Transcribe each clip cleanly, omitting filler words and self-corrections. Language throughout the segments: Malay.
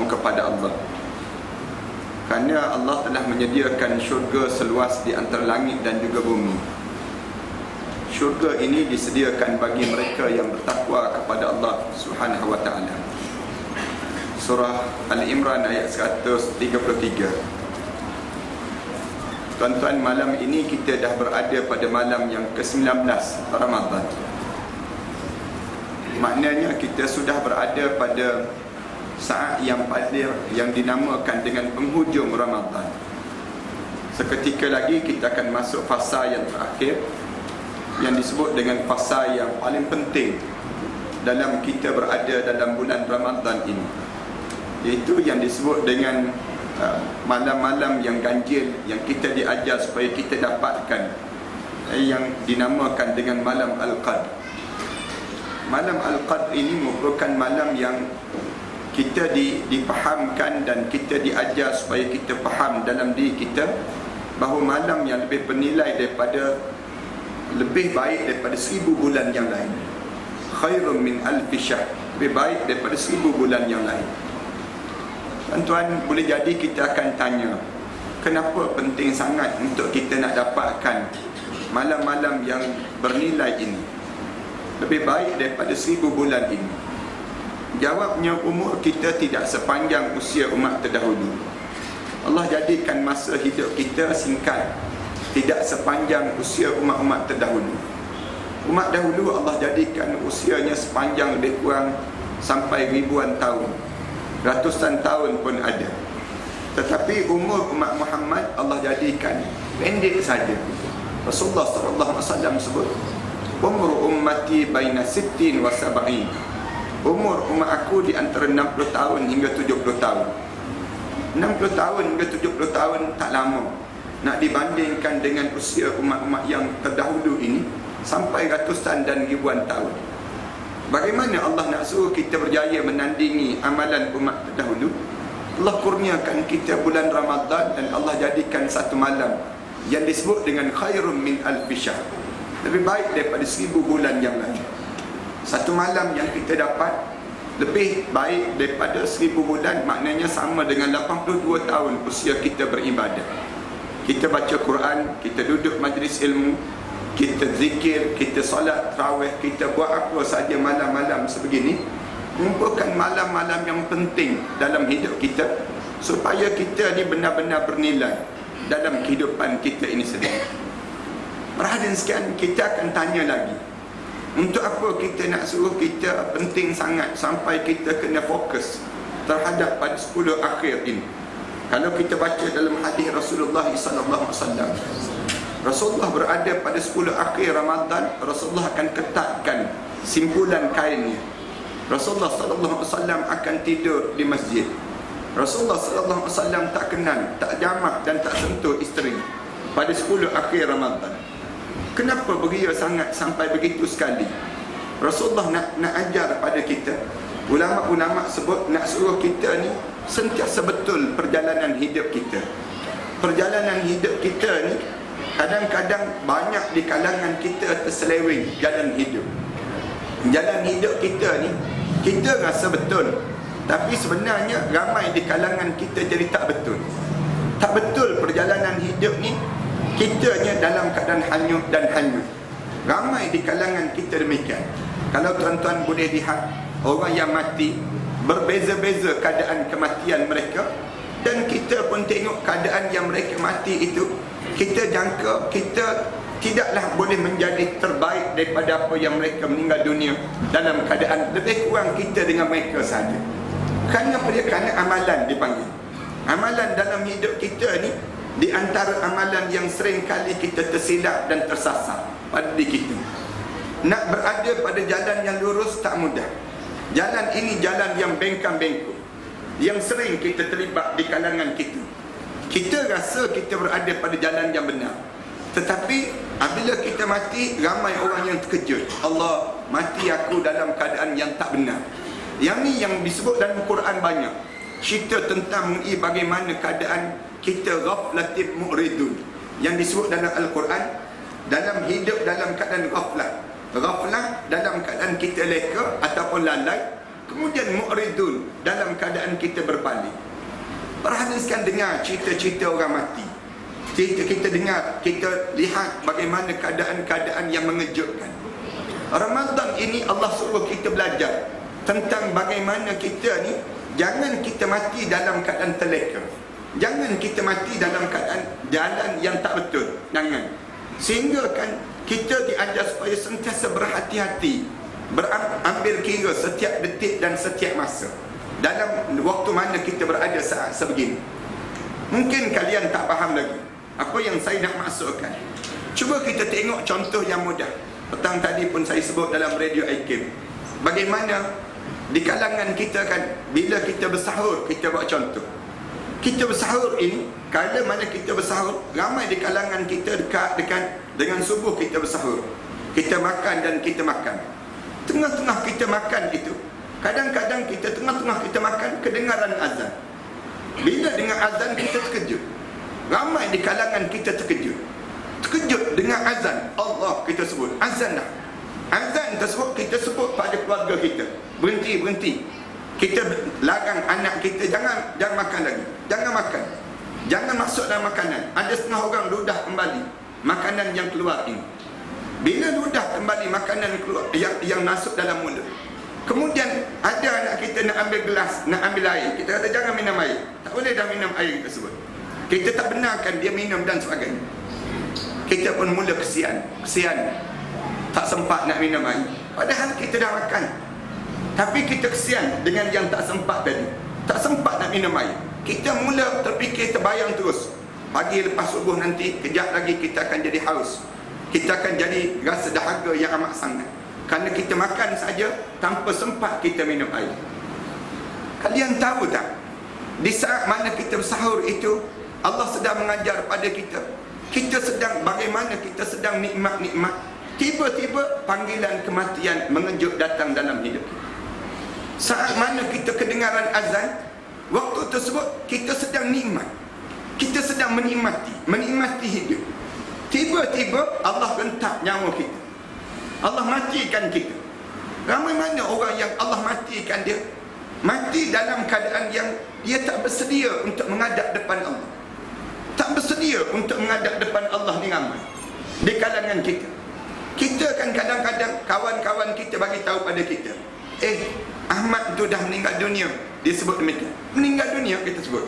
mohon kepada Allah. Kerana Allah telah menyediakan syurga seluas di antara langit dan juga bumi. Syurga ini disediakan bagi mereka yang bertakwa kepada Allah Subhanahu wa ta'ala. Surah Al-Imran ayat 133. Tuan-tuan, malam ini kita dah berada pada malam yang ke-19 Ramadan. Maknanya kita sudah berada pada saat yang paling yang dinamakan dengan penghujung Ramadan. Seketika lagi kita akan masuk fasa yang terakhir, yang disebut dengan fasa yang paling penting dalam kita berada dalam bulan Ramadan ini, iaitu yang disebut dengan malam-malam yang ganjil, yang kita diajar supaya kita dapatkan, yang dinamakan dengan malam Al-Qadr. Malam Al-Qadr ini merupakan malam yang kita dipahamkan dan kita diajar supaya kita faham dalam diri kita bahawa malam yang lebih bernilai daripada, lebih baik daripada 1000 bulan yang lain. Khairun min alfi syahr, lebih baik daripada 1000 bulan yang lain. Tuan-tuan, boleh jadi kita akan tanya, kenapa penting sangat untuk kita nak dapatkan malam-malam yang bernilai ini, lebih baik daripada 1000 bulan ini? Jawabnya, umur kita tidak sepanjang usia umat terdahulu. Allah jadikan masa hidup kita singkat, tidak sepanjang usia umat-umat terdahulu. Umat dahulu Allah jadikan usianya sepanjang, lebih kurang sampai ribuan tahun, ratusan tahun pun ada. Tetapi umur umat Muhammad Allah jadikan pendek saja. Rasulullah sallallahu alaihi wasallam sebut, umur ummati baina 60 wa 70. Umur umat aku di antara 60 tahun hingga 70 tahun. 60 tahun hingga 70 tahun tak lama nak dibandingkan dengan usia umat-umat yang terdahulu ini sampai ratusan dan ribuan tahun. Bagaimana Allah nak suruh kita berjaya menandingi amalan umat terdahulu? Allah kurniakan kita bulan Ramadan dan Allah jadikan satu malam yang disebut dengan khairun min alfi syahr, lebih baik daripada 1000 bulan yang lain. Satu malam yang kita dapat lebih baik daripada 1000 bulan, maknanya sama dengan 82 tahun usia kita beribadah. Kita baca Quran, kita duduk majlis ilmu, kita zikir, kita solat tarawih, kita buat apa saja malam-malam sebegini, merupakan malam-malam yang penting dalam hidup kita, supaya kita ni benar-benar bernilai dalam kehidupan kita ini sendiri. Perhatian sekian, kita akan tanya lagi, untuk apa kita nak suruh kita penting sangat sampai kita kena fokus terhadap pada 10 akhir ini? Kalau kita baca dalam hadis Rasulullah sallallahu alaihi wasallam, Rasulullah berada pada 10 akhir Ramadan, Rasulullah akan ketatkan simpulan kainnya. Rasulullah sallallahu alaihi wasallam akan tidur di masjid. Rasulullah sallallahu alaihi wasallam tak kenal, tak jamak dan tak sentuh isteri pada 10 akhir Ramadan. Kenapa beria sangat sampai begitu sekali? Rasulullah nak ajar pada kita. Ulama-ulama sebut nak suruh kita ni sentiasa betul perjalanan hidup kita. Perjalanan hidup kita ni kadang-kadang banyak di kalangan kita terseleweng jalan hidup. Jalan hidup kita ni kita rasa betul, tapi sebenarnya ramai di kalangan kita jadi tak betul. Tak betul perjalanan hidup ni, kitanya dalam keadaan hanyut dan hanyut. Ramai di kalangan kita demikian. Kalau tuan-tuan boleh lihat, orang yang mati berbeza-beza keadaan kematian mereka, dan kita pun tengok keadaan yang mereka mati itu, kita jangka kita tidaklah boleh menjadi terbaik daripada apa yang mereka meninggal dunia dalam keadaan lebih kurang kita dengan mereka saja. Kerana apa dia? Kerana amalan dipanggil. Amalan dalam hidup kita ni di antara amalan yang sering kali kita tersilap dan tersasar pada diri kita. Nak berada pada jalan yang lurus tak mudah. Jalan ini jalan yang bengkang-bengkok, yang sering kita terlibat di kalangan kita. Kita rasa kita berada pada jalan yang benar, tetapi apabila kita mati, ramai orang yang terkejut. Allah, mati aku dalam keadaan yang tak benar. Yang ni yang disebut dalam Quran banyak. Cerita tentang mengenai bagaimana keadaan kita ghaflatin mu'ridun, yang disebut dalam Al-Quran, dalam hidup dalam keadaan ghaflat. Ghaflah dalam keadaan kita leka ataupun lalai, kemudian mu'ridun, dalam keadaan kita berpaling. Perhatikan dengar cerita-cerita orang mati. Kita dengar, kita lihat bagaimana keadaan-keadaan yang mengejutkan. Ramadan ini Allah suruh kita belajar tentang bagaimana kita ni, jangan kita mati dalam keadaan terleka. Jangan kita mati dalam keadaan jalan yang tak betul. Jangan. Sehingga kan kita diajar supaya sentiasa berhati-hati, berambil kira setiap detik dan setiap masa dalam waktu mana kita berada saat sebegini. Mungkin kalian tak faham lagi apa yang saya nak maksudkan. Cuba kita tengok contoh yang mudah. Petang tadi pun saya sebut dalam radio IKIM, bagaimana di kalangan kita kan, bila kita bersahur, kita buat contoh. Kita bersahur ini, kala mana kita bersahur, ramai di kalangan kita dekat dengan subuh kita bersahur. Kita makan dan kita makan. Tengah-tengah kita makan itu, kadang-kadang kita tengah-tengah kita makan, kedengaran azan. Bila dengar azan kita terkejut. Ramai di kalangan kita terkejut. Terkejut dengan azan. Allah kita sebut, azan dah. Azan tersebut kita sebut pada keluarga kita, berhenti. Kita larang anak kita, jangan makan lagi. Jangan makan. Jangan masuk dalam makanan. Ada setengah orang ludah kembali makanan yang keluar ini. Bila ludah kembali makanan keluar yang masuk dalam mulut, kemudian ada anak kita nak ambil gelas, nak ambil air, kita kata jangan minum air. Tak boleh dah minum air tersebut. Kita tak benarkan dia minum dan sebagainya. Kita pun mula kesian. Tak sempat nak minum air. Padahal kita dah makan. Tapi kita kesian dengan yang tak sempat tadi. Tak sempat nak minum air. Kita mula terfikir, terbayang terus. Pagi lepas subuh nanti, kejap lagi kita akan jadi haus. Kita akan jadi rasa dahaga yang amat sangat. Kerana kita makan saja tanpa sempat kita minum air. Kalian tahu tak? Di saat mana kita bersahur itu, Allah sedang mengajar pada kita. Kita sedang, bagaimana kita sedang nikmat-nikmat. Tiba-tiba panggilan kematian mengejut datang dalam hidup kita. Saat mana kita kedengaran azan, waktu tersebut kita sedang nikmat. Kita sedang menikmati hidup. Tiba-tiba Allah rentak nyawa kita. Allah matikan kita. Ramai mana orang yang Allah matikan dia? Mati dalam keadaan yang dia tak bersedia untuk menghadap depan Allah. Tak bersedia untuk menghadap depan Allah ni ramai di kalangan kita. Kita kan kadang-kadang kawan-kawan kita bagi tahu pada kita, Ahmad tu dah meninggal dunia. Dia sebut demikian. Meninggal dunia kita sebut.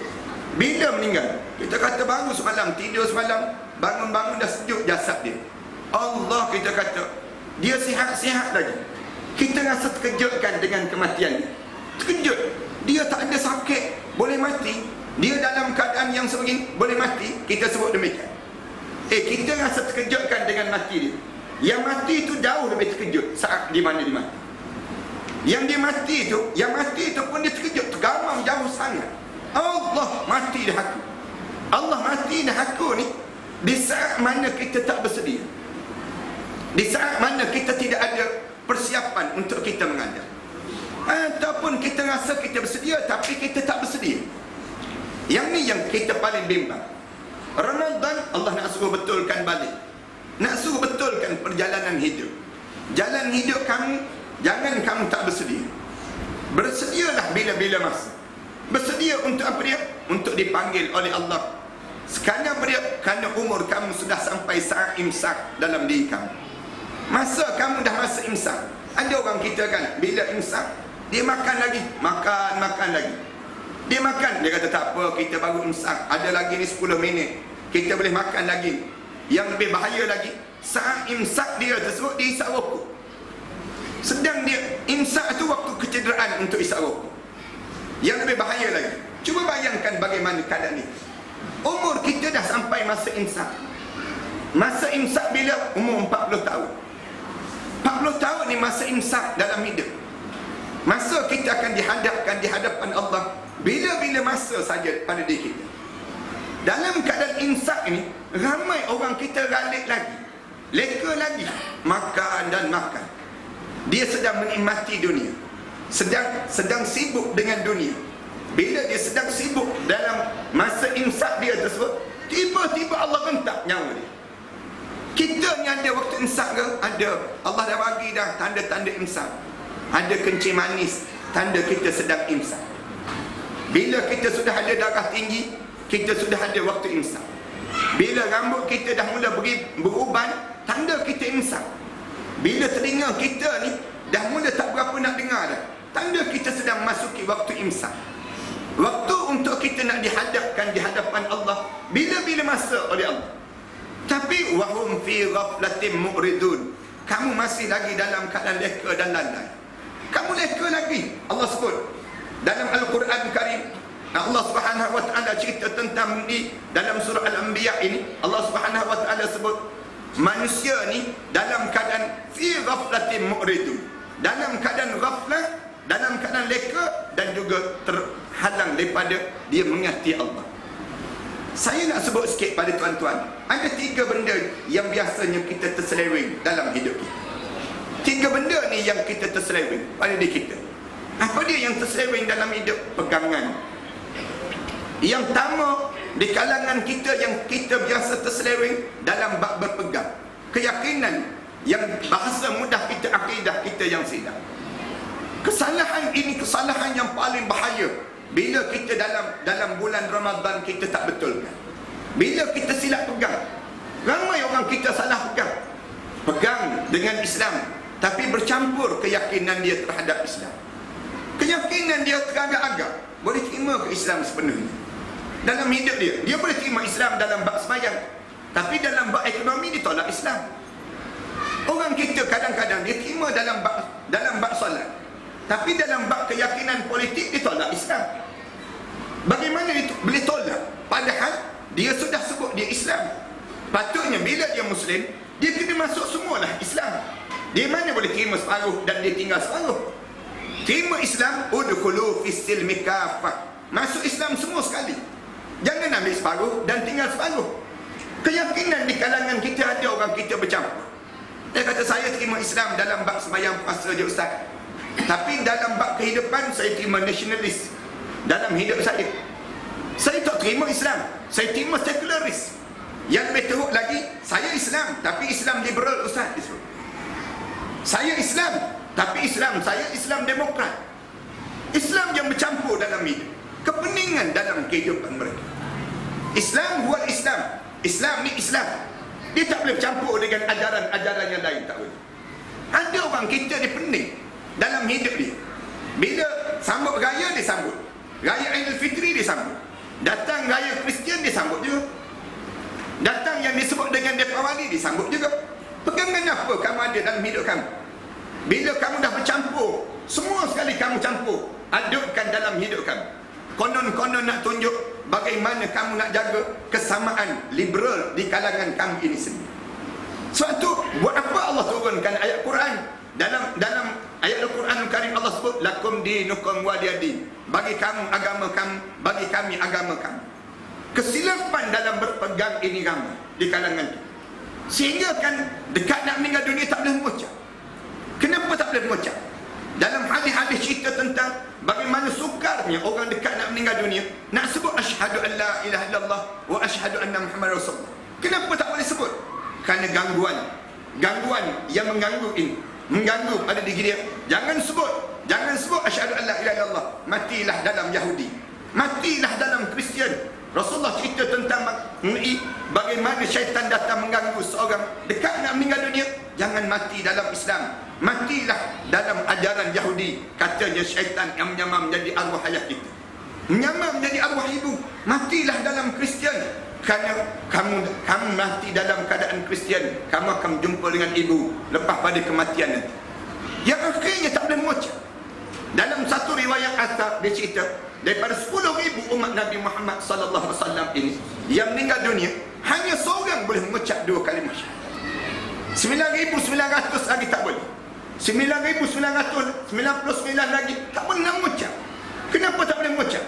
Bila meninggal? Kita kata baru semalam, tidur semalam, bangun-bangun dah sejuk jasad dia. Allah kita kata, dia sihat-sihat lagi. Kita rasa terkejutkan dengan kematian dia. Terkejut. Dia tak ada sakit, boleh mati. Dia dalam keadaan yang sebegini, boleh mati. Kita sebut demikian. Kita rasa terkejutkan dengan mati dia. Yang mati itu jauh lebih terkejut saat di mana dia mati. Yang mati itu pun dia terkejut, tergamam jauh sangat. Allah mati dah aku. Allah mati dah aku ni di saat mana kita tak bersedia. Di saat mana kita tidak ada persiapan untuk kita menghadap. Ataupun kita rasa kita bersedia tapi kita tak bersedia. Yang ni yang kita paling bimbang. Ramadan Allah nak suruh betulkan balik. Nak suruh betulkan perjalanan hidup. Jalan hidup kamu, jangan kamu tak bersedia. Bersedialah bila-bila masa. Bersedia untuk apa dia? Untuk dipanggil oleh Allah. Sekarang dia, kerana umur kamu sudah sampai saat imsak dalam diri kamu. Masa kamu dah masa imsak. Ada orang kita kan, bila imsak, dia makan lagi. Makan lagi. Dia makan, dia kata tak apa, kita baru imsak, ada lagi ni 10 minit, kita boleh makan lagi. Yang lebih bahaya lagi, saat imsak dia tersebut, dia isap rokok. Sedang dia imsak tu waktu kecederaan untuk isap rokok. Yang lebih bahaya lagi, cuba bayangkan bagaimana keadaan ni. Umur kita dah sampai masa imsak. Masa imsak bila? Umur 40 tahun. 40 tahun ni masa imsak dalam hidup. Masa kita akan dihadapkan di hadapan Allah bila-bila masa saja pada diri kita. Dalam keadaan imsak ini, ramai orang kita ralik lagi, leka lagi, makan dan makan. Dia sedang menikmati dunia, sedang sibuk dengan dunia. Bila dia sedang sibuk dalam masa imsak dia tersebut, tiba-tiba Allah rentak nyawa dia. Kita ni ada waktu imsak ke? Ada. Allah dah bagi dah tanda-tanda imsak. Ada kencing manis, tanda kita sedang imsak. Bila kita sudah ada darah tinggi, kita sudah ada waktu imsak. Bila rambut kita dah mula beruban, tanda kita imsak. Bila telinga kita ni dah mula tak berapa nak dengar dah, tanda kita sedang masuki waktu imsak. Waktu untuk kita nak dihadapkan di hadapan Allah bila-bila masa oleh Allah. Tapi wahum fi ghaflatin mu'ridun, kamu masih lagi dalam keadaan leka dan lalai. Kamu leka lagi. Allah sebut dalam Al-Quran Karim, Allah Subhanahu wa taala cerita tentang ni dalam surah Al-Anbiya ini. Allah Subhanahu wa taala sebut manusia ni dalam keadaan fi ghaflatin mu'ridun, dalam keadaan ghaflah, dalam keadaan leka dan juga terhalang daripada dia mengasihi Allah. Saya nak sebut sikit pada tuan-tuan, ada 3 benda yang biasanya kita terseleweng dalam hidup kita. 3 benda ni yang kita terseleweng pada diri kita. Apa dia yang terseleweng dalam hidup? Pegangan. Yang pertama di kalangan kita yang kita biasa terseleweng dalam bab berpegang, keyakinan yang bahasa mudah kita akidah kita yang silap. Kesalahan ini kesalahan yang paling bahaya. Bila kita dalam bulan Ramadan kita tak betulkan, bila kita silap pegang. Ramai orang kita salah pegang dengan Islam, tapi bercampur keyakinan dia terhadap Islam. Keyakinan dia teragak-agak boleh terima ke Islam sepenuhnya dalam hidup dia. Dia boleh terima Islam dalam bab sembahyang, tapi dalam bab ekonomi dia tolak Islam. Orang kita kadang-kadang dia terima dalam bab solat, tapi dalam bab keyakinan politik dia tolak Islam. Bagaimana itu boleh tolak? Padahal dia sudah sebut dia Islam. Patutnya bila dia Muslim, dia kena masuk semualah Islam. Dia mana boleh terima separuh dan dia tinggal separuh? Terima Islam, udkhulu fis silmi kafah. Masuk Islam semua sekali. Jangan ambil separuh dan tinggal separuh. Keyakinan di kalangan kita ada orang kita bercampur. Dia kata saya terima Islam dalam bab sembahyang puasa je ustaz, tapi dalam bab kehidupan saya terima nasionalis. Dalam hidup saya tak terima Islam, saya terima sekularis. Yang lebih teruk lagi, saya Islam tapi Islam liberal ustaz. Saya Islam tapi saya Islam demokrat. Islam yang bercampur dalam hidup, kepeningan dalam kehidupan mereka. Islam huwal Islam, Islam ni Islam. Dia tak boleh bercampur dengan ajaran-ajaran yang lain, tak boleh. Ada orang kita dia pening dalam hidup dia. Bila sambut raya dia sambut, raya Aidilfitri dia sambut, datang raya Kristian dia sambut juga, datang yang disebut dengan Deepawali dia sambut juga. Pegangan apa kamu ada dalam hidup kamu? Bila kamu dah bercampur, semua sekali kamu campur, adukkan dalam hidup kamu. Konon-konon nak tunjuk bagaimana kamu nak jaga kesamaan liberal di kalangan kamu ini sendiri. Sebab tu, buat apa Allah turunkan ayat Quran? Dalam ayat Al-Quran Karim Allah sebut lakum dinukum waliyadin. Bagi kamu agama kamu, bagi kami agama kami. Kesilapan dalam berpegang ini ramai di kalangan itu, sehingga kan dekat nak meninggal dunia tak boleh mengucap. Kenapa tak boleh mengucap? Dalam hadis-hadis cerita tentang bagaimana sukarnya orang dekat nak meninggal dunia nak sebut asyhadu an la ilaha illallah wa asyhadu anna Muhammadar Rasulullah. Kenapa tak boleh sebut? Kerana gangguan yang mengganggu ini, mengganggu pada diri dia. Jangan sebut asyhadu an la ilaha illallah. Matilah dalam Yahudi, matilah dalam Kristian. Rasulullah cerita tentang bagaimana syaitan datang mengganggu seorang dekat nak meninggal dunia. Jangan mati dalam Islam, matilah dalam ajaran Yahudi. Katanya syaitan yang menyamar menjadi arwah ayah kita, menyamar menjadi arwah ibu. Matilah dalam Kristian, kerana kamu mati dalam keadaan Kristian, kamu akan jumpa dengan ibu lepas pada kematian nanti. Yang akhirnya tak boleh mengucap. Dalam satu riwayat asar dia cerita, daripada 10,000 umat Nabi Muhammad sallallahu alaihi wasallam ini yang meninggal dunia, hanya seorang boleh mengucap 2 kalimah syahadat. 9,900 lagi tak boleh. 9,999 lagi tak boleh nak mengucap. Kenapa tak boleh mengucap?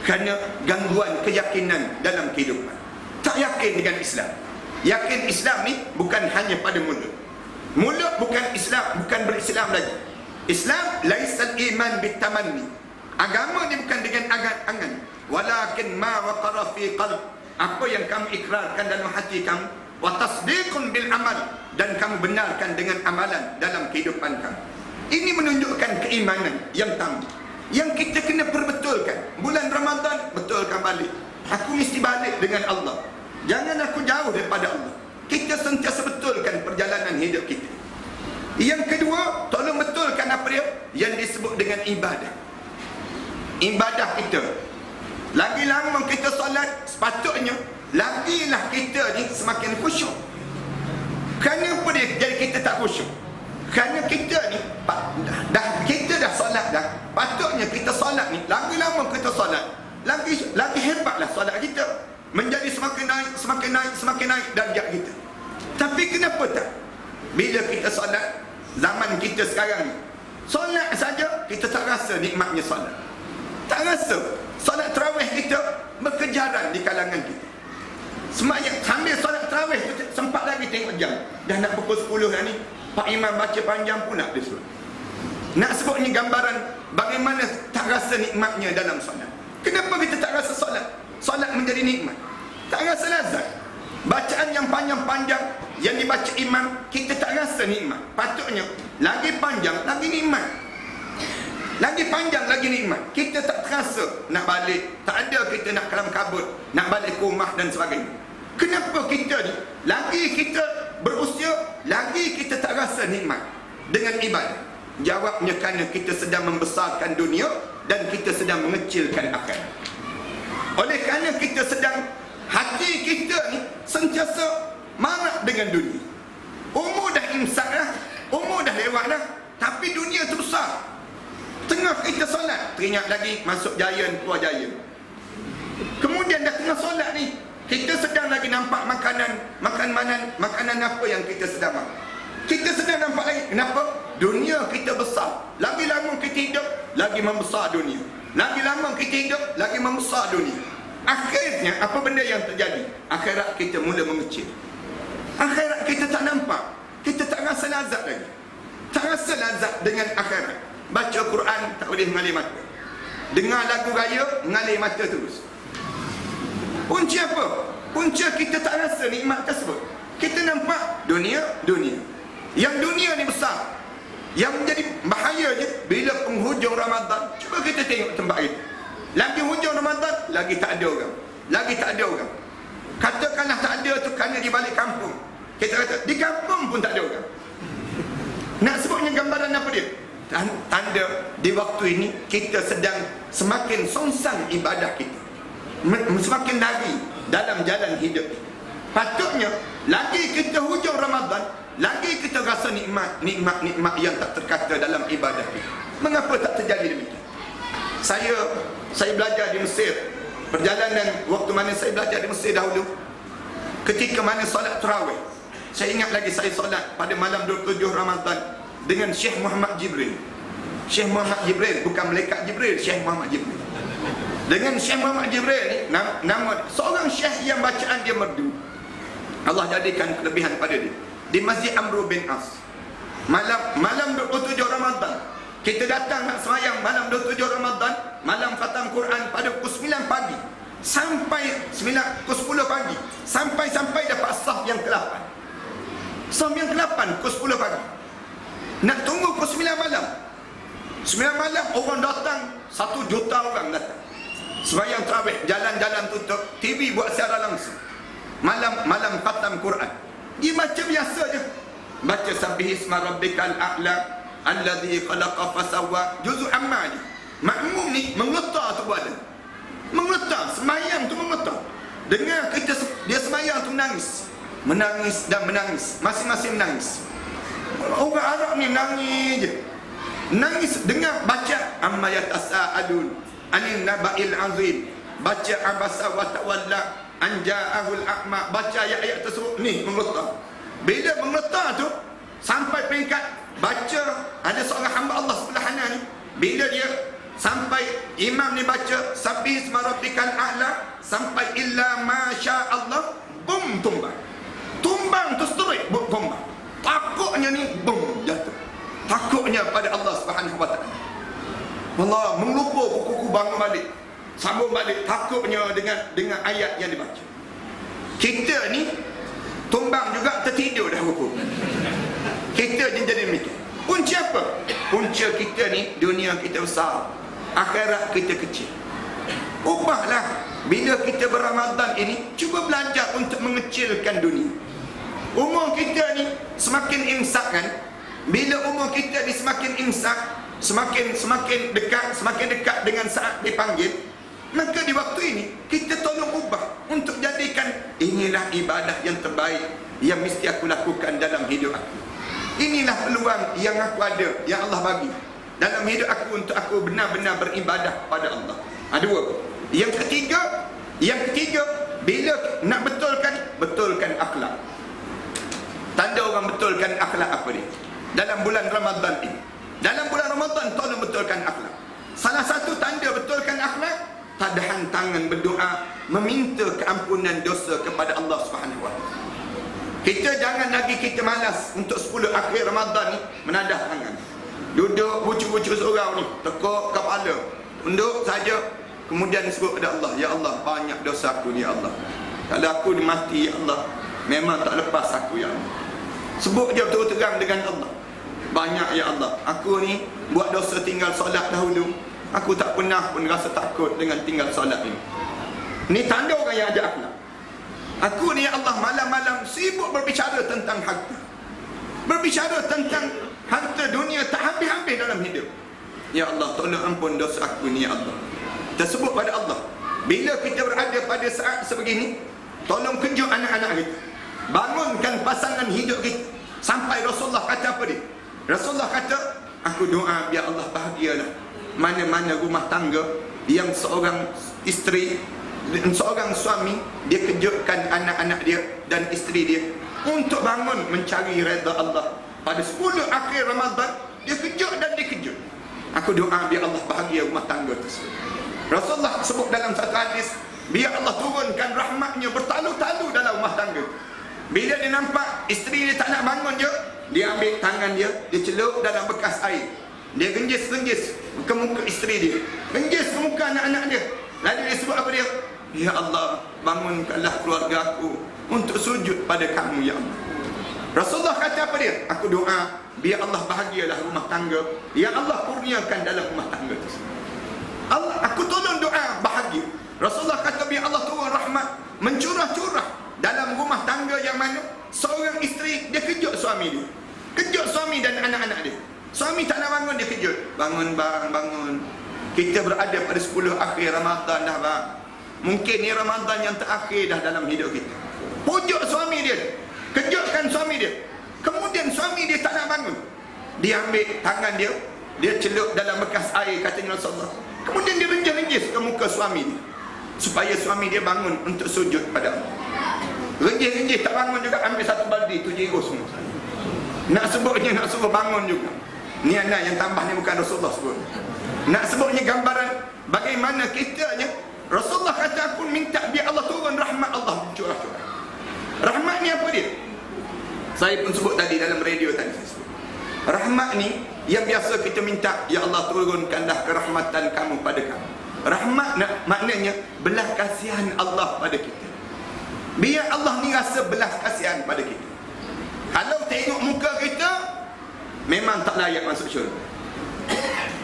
Kerana gangguan keyakinan dalam kehidupan. Tak yakin dengan Islam. Yakin Islam ni bukan hanya pada mulut. Mulut bukan Islam, bukan berislam lagi. Islam laisal iman bitamanni. Agama ni bukan dengan angan-angan, walakin ma waqara fi qalb. Apa yang kamu ikrarkan dalam hati kamu, wa tasdiqun bil amal, dan kamu benarkan dengan amalan dalam kehidupan kamu. Ini menunjukkan keimanan yang tambah, yang kita kena perbetulkan. Bulan Ramadan, betulkan balik. Aku mesti balik dengan Allah. Jangan aku jauh daripada Allah. Kita sentiasa betulkan perjalanan hidup kita. Yang kedua, tolong betulkan apa dia? Yang disebut dengan ibadah. Ibadah kita. Lagi lama kita solat, sepatutnya lagilah kita ni semakin khusyuk. Kenapa dia jadi kita tak khusyuk? Kerana kita ni kita dah solat dah. Patutnya kita solat ni, lagi lama kita solat, lagi hebatlah solat kita. Menjadi semakin naik darjat kita. Tapi kenapa tak? Bila kita solat, zaman kita sekarang ni, solat saja kita tak rasa nikmatnya solat. Tak rasa. Solat tarawih kita berkejaran di kalangan kita. Semayang sambil solat tarawih tu sempat lagi tengok jam. Dah nak pukul 10 dah ni. Pak Imam baca panjang pula dia suruh. Nak sebutnya gambaran bagaimana tak rasa nikmatnya dalam solat. Kenapa kita tak rasa solat? Solat menjadi nikmat. Tak rasa lazat. Bacaan yang panjang-panjang yang dibaca imam, kita tak rasa nikmat. Patutnya lagi panjang lagi nikmat. Lagi panjang lagi nikmat. Kita tak terasa nak balik. Tak ada kita nak kelam kabut, nak balik ke rumah dan sebagainya. Kenapa kita ni lagi kita berusia, lagi kita tak rasa nikmat dengan ibadah? Jawabnya kerana kita sedang membesarkan dunia dan kita sedang mengecilkan akhirat. Oleh kerana kita sedang, hati kita ni sentiasa marah dengan dunia. Umur dah imsak dah, umur dah lewat dah, tapi dunia tu besar. Tengah kita solat, teringat lagi masuk Giant, keluar Giant. Kemudian dah tengah solat ni, kita sedang lagi nampak makanan apa yang kita sedang makan. Kita sedang nampak lagi. Kenapa? Dunia kita besar. Lagi lama kita hidup, lagi membesar dunia. Lagi lama kita hidup, lagi membesar dunia. Akhirnya, apa benda yang terjadi? Akhirat kita mula mengecil. Akhirat kita tak nampak. Kita tak rasa lazat lagi. Tak rasa lazat dengan akhirat. Baca Quran, tak boleh mengalir mata. Dengar lagu raya, mengalir mata terus. Punca apa? Punca kita tak rasa nikmat tersebut. Kita nampak dunia. Yang dunia ni besar. Yang menjadi bahayanya bila penghujung Ramadan. Cuba kita tengok tempat itu. Lagi hujung Ramadan, lagi tak ada orang. Lagi tak ada orang. Katakanlah tak ada tu kerana di balik kampung. Kita kata di kampung pun tak ada orang. Nak sebutnya gambaran apa dia? Tanda di waktu ini kita sedang semakin songsang ibadah kita. Semakin lagi dalam jalan hidup. Patutnya lagi kita hujung Ramadan, lagi kita rasa nikmat yang tak terkata dalam ibadah kita. Mengapa tak terjadi demikian? Saya belajar di Mesir. Perjalanan waktu mana saya belajar di Mesir dahulu, ketika mana solat tarawih, saya ingat lagi saya solat pada malam 27 Ramadan dengan Syekh Muhammad Jibril. Syekh Muhammad Jibril, bukan malaikat Jibril, Syekh Muhammad Jibril. Dengan Syekh Muhammad Jibril ni, nama seorang syekh yang bacaan dia merdu. Allah jadikan kelebihan pada dia. Di Masjid Amr bin As. Malam 27 Ramadan. Kita datang nak semayang malam 27 Ramadan, malam khatam Quran pada pukul 9 pagi. Sampai pukul 10 pagi. Sampai dapat saf yang ke-8. Saf yang ke-8 pukul 10 pagi. Nak tunggu pukul 9 malam. 9 malam orang datang, 1 juta orang datang. Sembahyang tarawih, jalan-jalan tutup, TV buat siaran langsung. Malam khatam Quran. Dia baca biasa je. Baca sabbihisma rabbikal a'la alladhi khalaqa fasawwa, juzuk amma je. Makmum ni mengetar tu badan. Mengetar, sembahyang tu mengetar. Dengar kita dia sembahyang tu menangis. Menangis dan menangis, masing-masing menangis. Orang Arab ni nangis je. Nangis dengar baca amma yatasaalun anin naba'il azim. Baca abasa wa tawalla an ja'ahul a'ma. Baca ayat-ayat tersebut ni mengetar. Bila mengetar tu sampai peringkat baca, ada seorang hamba Allah sebelah kanan ni, bila dia sampai imam ni baca sabbihisma rabbikal a'la sampai illa masya Allah, bum, tumbang tu straight, tumbang. Takutnya ni bum, jatuh. Takutnya pada Allah Subhanahu wa taala. Allah mengelupa kuku bangun balik, sambung balik, takutnya dengan ayat yang dibaca. Kita ni tumbang juga, tertidur dah kuku. Kita jadi demikian. Punca apa? Punca kita ni, dunia kita besar, akhirat kita kecil. Ubahlah. Bila kita berRamadan ini, cuba belajar untuk mengecilkan dunia. Umur kita ni semakin imsak kan. Bila umur kita ni semakin imsak, semakin dekat dengan saat dipanggil, maka di waktu ini kita tolong ubah untuk jadikan inilah ibadah yang terbaik yang mesti aku lakukan dalam hidup aku. Inilah peluang yang aku ada, yang Allah bagi dalam hidup aku untuk aku benar-benar beribadah pada Allah. Dua. Yang ketiga, bila nak betulkan akhlak. Tanda orang betulkan akhlak apa ni? Dalam bulan Ramadan ini. Dalam bulan Ramadan tolong betulkan akhlak. Salah satu tanda betulkan akhlak, tadahan tangan berdoa meminta keampunan dosa kepada Allah Subhanahu Wa Taala. Kita jangan lagi kita malas untuk 10 akhir Ramadan ni menadah tangan. Duduk bucu-bucu seorang ni, tekuk kepala, tunduk saja, kemudian sebut pada Allah, ya Allah, banyak dosa aku ni ya Allah. Kalau aku mati ya Allah, memang tak lepas aku ya Allah. Sebut je terus terang dengan Allah. Banyak ya Allah, aku ni buat dosa tinggal solat dahulu. Aku tak pernah pun rasa takut dengan tinggal solat ini. Ni tanda orang yang ada akhlak. Aku ni ya Allah malam-malam sibuk berbicara tentang harta. Berbicara tentang harta dunia tak habis-habis dalam hidup. Ya Allah, tolong ampun dosa aku ni ya Allah. Tersebut pada Allah. Bila kita berada pada saat sebegini, tolong kejut anak-anak kita. Bangunkan pasangan hidup kita. Sampai Rasulullah kata apa dia? Rasulullah kata, aku doa biar Allah bahagialah mana-mana rumah tangga yang seorang isteri, seorang suami, dia kejutkan anak-anak dia dan isteri dia untuk bangun mencari redha Allah. Pada 10 akhir Ramadan, dia kejut dan dikejut. Aku doa biar Allah bahagia rumah tangga tersebut. Rasulullah sebut dalam satu hadis, biar Allah turunkan rahmatnya bertalu-talu dalam rumah tangga. Bila dia nampak isteri dia tak nak bangun je, dia ambil tangan dia, dia celup dalam bekas air. Dia genjis-genjis ke muka isteri dia, genjis ke muka anak-anak dia. Lalu dia sebut apa dia? Ya Allah, bangunkanlah keluarga aku untuk sujud pada kamu ya Allah. Rasulullah kata apa dia? Aku doa biar Allah bahagialah rumah tangga. Ya Allah, kurniakan dalam rumah tangga tersebut. Allah, aku tolong doa bahagia. Rasulullah kata biar Allah turun rahmat mencurah-curah dalam rumah tangga yang mana seorang isteri dia kejut suami dia, kejut suami dan anak-anak dia. Suami tak nak bangun, dia kejut. Bangun bang, bangun. Kita berada pada 10 akhir Ramadan dah bang. Mungkin ni Ramadan yang terakhir dah dalam hidup kita. Pujuk suami dia, kejutkan suami dia. Kemudian suami dia tak nak bangun, dia ambil tangan dia, dia celup dalam bekas air, katanya Rasulullah. Kemudian dia renjis-renjis ke muka suami dia, supaya suami dia bangun untuk sujud pada Allah. Renjis-renjis tak bangun juga, ambil satu baldi tu jiru semua. Nak sebutnya, nak suruh bangun juga. Ni anak yang tambah ni bukan Rasulullah sebut. Nak sebutnya gambaran bagaimana kitanya. Rasulullah kata, aku minta biar Allah turun rahmat Allah curah-curah. Rahmat ni apa dia? Saya pun sebut tadi dalam radio tadi. Rahmat ni yang biasa kita minta, ya Allah turunkanlah kerahmatan kamu pada kami. Rahmat maknanya belas kasihan Allah pada kita. Biar Allah ni rasa belas kasihan pada kita. Kalau tengok muka kita, memang tak layak masuk syurga.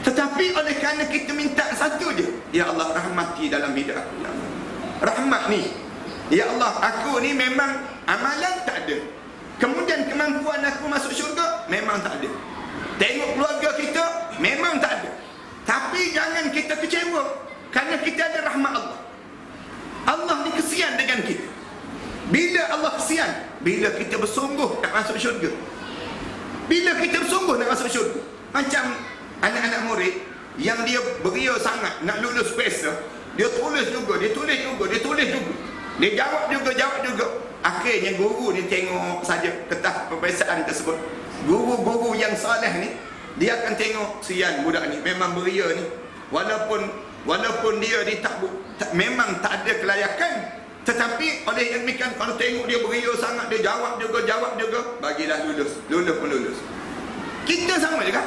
Tetapi oleh kerana kita minta satu je, ya Allah rahmati dalam hidup aku ya Allah. Rahmat ni, ya Allah, aku ni memang amalan tak ada, kemudian kemampuan aku masuk syurga memang tak ada. Tengok keluarga kita memang tak ada. Tapi jangan kita kecewa, kerana kita ada rahmat Allah. Allah ni kesian dengan kita. Bila Allah kesian? Bila kita bersungguh nak masuk syurga. Bila kita bersungguh nak masuk syurga. Macam anak-anak murid yang dia beria sangat nak lulus PESA, dia tulis juga, dia tulis juga, dia tulis juga, dia jawab juga. Akhirnya guru ni tengok saja kertas peperiksaan tersebut. Guru-guru yang saleh ni, dia akan tengok, sian budak ni memang beria ni, walaupun dia ni memang tak ada kelayakan, tetapi oleh yang demikian kalau tengok dia beria sangat, dia jawab juga, bagilah lulus pun lulus. Kita sama juga.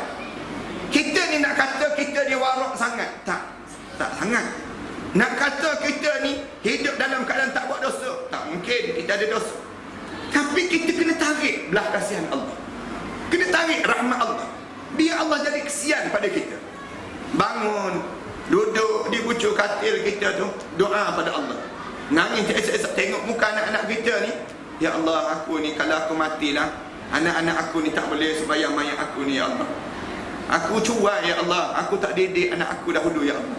Kita ni nak kata kita ni warak sangat, tak sangat. Nak kata kita ni hidup dalam keadaan tak buat dosa, tak mungkin, kita ada dosa. Tapi kita kena tarik belas kasihan Allah, kena tarik rahmat Allah. biar Allah jadi kesian pada kita. Bangun, duduk di bucuk katil kita tu, doa pada Allah. Nangis esok-esok tengok muka anak-anak kita ni. Ya Allah, aku ni kalau aku matilah, anak-anak aku ni tak boleh sembahyang mayat aku ni, ya Allah. Aku cuai, ya Allah, aku tak didik anak aku dahulu, ya Allah.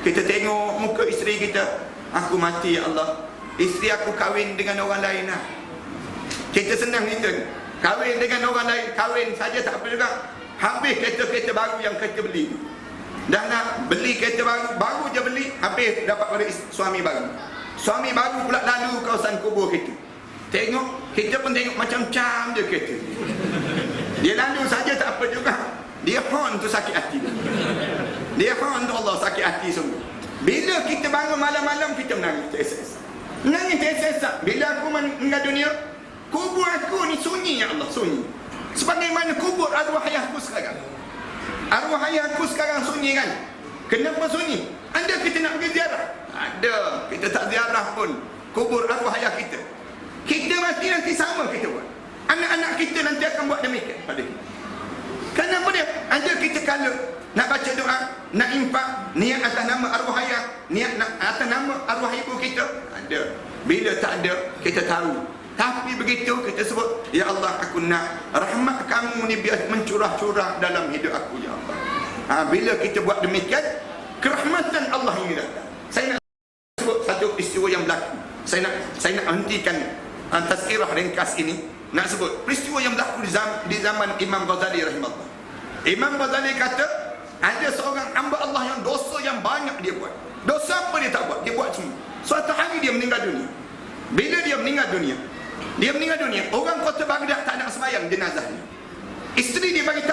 Kita tengok muka isteri kita, aku mati, ya Allah, isteri aku kahwin dengan orang lain lah. Kita senang kita kahwin dengan orang lain, kahwin saja tak apa juga. Habis kereta-kereta baru yang kita beli, dah nak beli kereta baru je beli, habis dapat pada suami baru. Suami baru pula lalu kawasan kubur kita. Tengok, kita pun tengok macam-macam je kereta. Dia lalu saja tak apa juga. Dia hon tu sakit hati. Dia hon tu Allah sakit hati sungguh. Bila kita bangun malam-malam, kita menangis teresa-esa. Menangis teresa-esa. Bila aku meninggal dunia, kubur aku ni sunyi, ya Allah, sunyi. Sebagaimana kubur arwah ayahku sekarang. Arwah ayahku sekarang sunyi kan? Kenapa sunyi? Anda kita nak pergi ziarah? Ada. Kita tak ziarah pun kubur arwah ayah kita. Kita mati nanti sama kita buat. Anak-anak kita nanti akan buat demikian pada kita. Kenapa dia? Ada kita kalau nak baca doa, nak infak, niat atas nama arwah ayah, niat atas nama arwah ibu kita, ada. Bila tak ada, kita tahu. Tapi begitu kita sebut, ya Allah, aku nak rahmat kamu ni biar mencurah-curah dalam hidup aku, ya Allah. Bila kita buat demikian, kerahmatan Allah ini datang. Saya nak sebut satu peristiwa yang berlaku. Saya nak hentikan tazkirah ringkas ini. Nak sebut peristiwa yang berlaku di zaman Imam Ghazali rahimahullah. Imam Ghazali kata, ada seorang hamba Allah yang dosa yang banyak dia buat. Dosa apa dia tak buat? Dia buat semua. Suatu hari dia meninggal dunia. Bila dia meninggal dunia, orang kota Baghdad tak nak sembahyang jenazah dia. Isteri dia bagi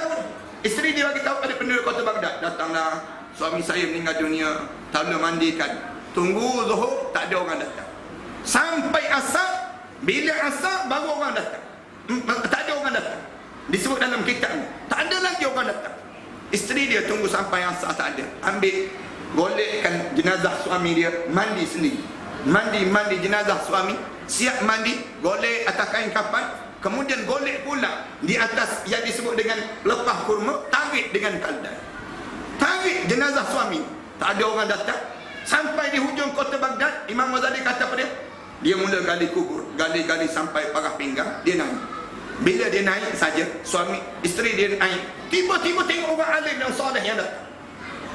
tahu pada penduduk kota Baghdad, datanglah, suami saya meninggal dunia, tolong mandikan. Tunggu zuhur, tak ada orang datang. Sampai asar, bila asar baru orang datang. Tak ada orang datang. Disebut dalam kitab ni, tak ada lagi orang datang. Isteri dia tunggu sampai asar, tak ada. Ambil, golekkan jenazah suami dia, mandi sendiri. Mandi jenazah suami, siap mandi, golek atas kain kapan, kemudian golek pula di atas yang disebut dengan lepah kurma, tarik dengan kaldai. Tarik jenazah suami, tak ada orang datang. Sampai di hujung kota Baghdad, Imam Ghazali kata pada dia mula gali kubur, gali sampai parah pinggang, dia naik. Bila dia naik saja, isteri dia naik, tiba-tiba tengok orang alim yang soleh yang datang.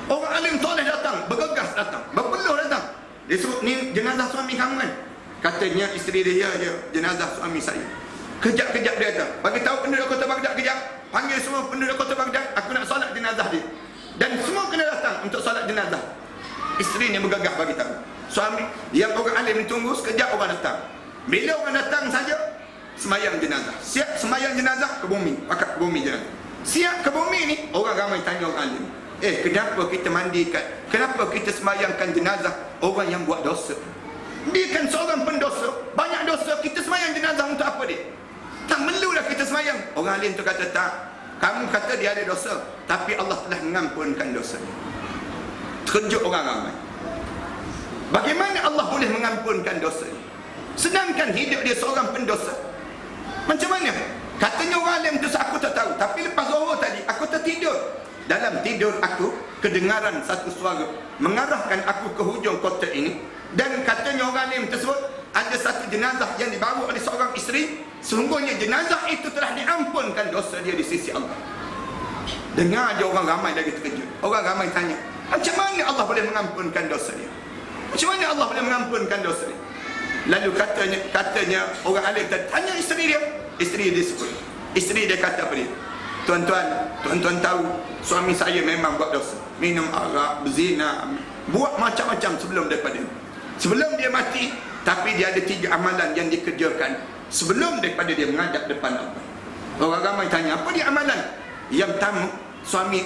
Orang alim soleh datang, bergegas datang, berpeluh datang. Dia sebut, ni jenazah suami kamu kan? Katanya isteri dia, ya, jenazah suami saya. Kejap-kejap dia datang, bagi tahu penduduk kota Baghdad, kejap, panggil semua penduduk kota Baghdad, aku nak solat jenazah dia. Dan semua kena datang untuk solat jenazah. Isteri ni bergagah bagi tahu. Suami yang orang alim ditunggu, sekejap orang datang. Bila orang datang saja, semayang jenazah. Siap semayang jenazah ke bumi, pakat ke bumi jenazah. Siap ke bumi ni, orang ramai tanya orang alim, kenapa kita mandikan, kenapa kita semayangkan jenazah orang yang buat dosa? Dia kan seorang pendosa, banyak dosa, kita semayang jenazah untuk apa dia? Tak perlulah kita semayang. Orang alim tu kata, tak, kamu kata dia ada dosa, tapi Allah telah mengampunkan dosa. Terkejut orang ramai. Bagaimana Allah boleh mengampunkan dosa? Sedangkan hidup dia seorang pendosa. Macam mana? Katanya orang alim tu, aku tak tahu. Tapi lepas zuhur tadi, aku tertidur. Dalam tidur aku, kedengaran satu suara mengarahkan aku ke hujung kota ini. Dan katanya orang alim tersebut, ada satu jenazah yang dibawa oleh seorang isteri. Sesungguhnya jenazah itu telah diampunkan dosa dia di sisi Allah. Dengar je orang ramai lagi terkejut. Orang ramai tanya, macam mana Allah boleh mengampunkan dosa dia? Macam mana Allah boleh mengampunkan dosa dia? Lalu katanya orang alim tanya isteri dia. Isteri dia sebut, isteri dia kata apa dia? Tuan-tuan tahu suami saya memang buat dosa, minum arak, berzina, buat macam-macam sebelum dia mati. Tapi dia ada 3 amalan yang dikerjakan sebelum daripada dia menghadap depan Allah. Orang ramai tanya, apa dia amalan? Yang pertama,